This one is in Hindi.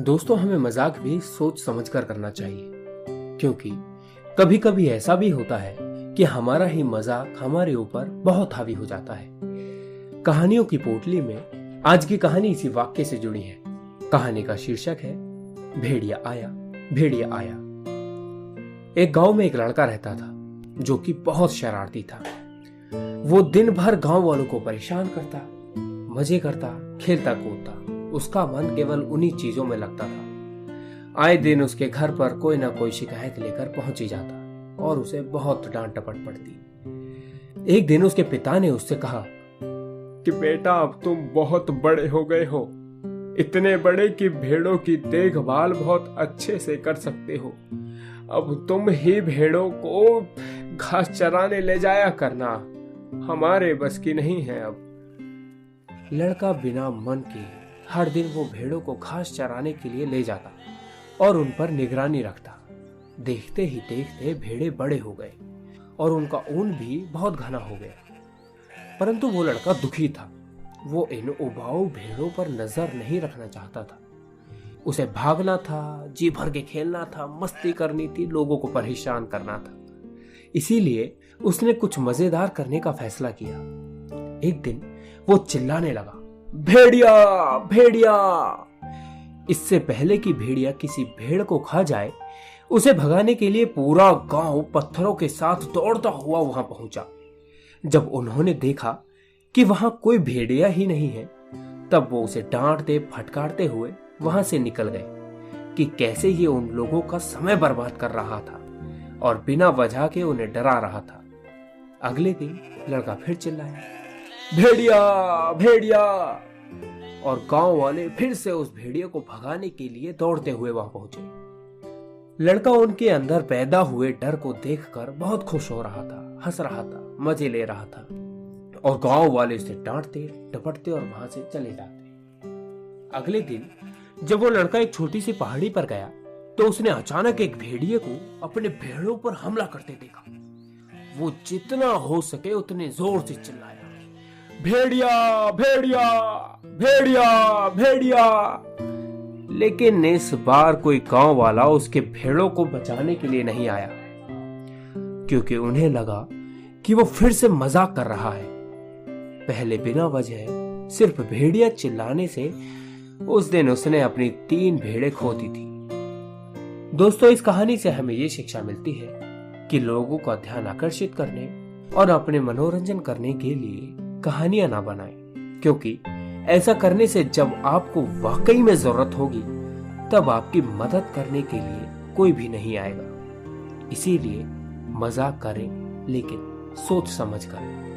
दोस्तों, हमें मजाक भी सोच समझकर करना चाहिए, क्योंकि कभी कभी ऐसा भी होता है कि हमारा ही मजाक हमारे ऊपर बहुत हावी हो जाता है। कहानियों की पोटली में आज की कहानी इसी वाक्य से जुड़ी है। कहानी का शीर्षक है भेड़िया आया, भेड़िया आया। एक गांव में एक लड़का रहता था जो कि बहुत शरारती था। वो दिन भर गांव वालों को परेशान करता, मजे करता, खेलता कूदता। उसका मन केवल उन्हीं चीजों में लगता था। आए दिन उसके घर पर कोई ना कोई शिकायत लेकर पहुंच ही जाता और उसे बहुत डांट डपट पड़ती। एक दिन उसके पिता ने उससे कहा कि बेटा, अब तुम बहुत बड़े हो गए हो, इतने बड़े कि भेड़ों की देखभाल बहुत अच्छे से कर सकते हो। अब तुम ही भेड़ों को घास चराने ले जाया करना, हमारे बस की नहीं है अब। लड़का बिना मन के हर दिन वो भेड़ों को घास चराने के लिए ले जाता और उन पर निगरानी रखता। देखते ही देखते भेड़े बड़े हो गए और उनका ऊन भी बहुत घना हो गया। परंतु वो लड़का दुखी था। वो इन उबाऊ भेड़ों पर नजर नहीं रखना चाहता था। उसे भागना था, जी भर के खेलना था, मस्ती करनी थी, लोगों को परेशान करना था। इसीलिए उसने कुछ मजेदार करने का फैसला किया। एक दिन वो चिल्लाने लगा, भेड़िया भेड़िया। इससे पहले कि भेड़िया किसी भेड़ को खा जाए, उसे भगाने के लिए पूरा गांव पत्थरों के साथ दौड़ता हुआ वहां पहुंचा। जब उन्होंने देखा कि वहां कोई भेड़िया ही नहीं है, तब वो उसे डांटते फटकारते हुए वहां से निकल गए कि कैसे ये उन लोगों का समय बर्बाद कर रहा था और बिना वजह के उन्हें डरा रहा था। अगले दिन लड़का फिर चिल्लाया, भेड़िया भेड़िया। और गांव वाले फिर से उस भेड़िया को भगाने के लिए दौड़ते हुए वहां पहुंचे। लड़का उनके अंदर पैदा हुए डर को देखकर बहुत खुश हो रहा था, हंस रहा था, मजे ले रहा था और गांव वाले उसे डांटते डपटते और वहां से चले जाते। अगले दिन जब वो लड़का एक छोटी सी पहाड़ी पर गया तो उसने अचानक एक भेड़िए को अपने भेड़ों पर हमला करते देखा। वो जितना हो सके उतने जोर से चिल्लाया, भेड़िया भेड़िया भेड़िया भेड़िया। लेकिन इस बार कोई गांव वाला उसके भेड़ों को बचाने के लिए नहीं आया, क्योंकि उन्हें लगा कि वो फिर से मजाक कर रहा है। पहले बिना वजह सिर्फ भेड़िया चिल्लाने से उस दिन उसने अपनी 3 भेड़ें खो दी थी। दोस्तों, इस कहानी से हमें ये शिक्षा मिलती है कि लोगों का ध्यान आकर्षित करने और अपने मनोरंजन करने के लिए कहानियां ना बनाएं, क्योंकि ऐसा करने से जब आपको वाकई में जरूरत होगी तब आपकी मदद करने के लिए कोई भी नहीं आएगा। इसीलिए मजाक करें, लेकिन सोच समझ करें।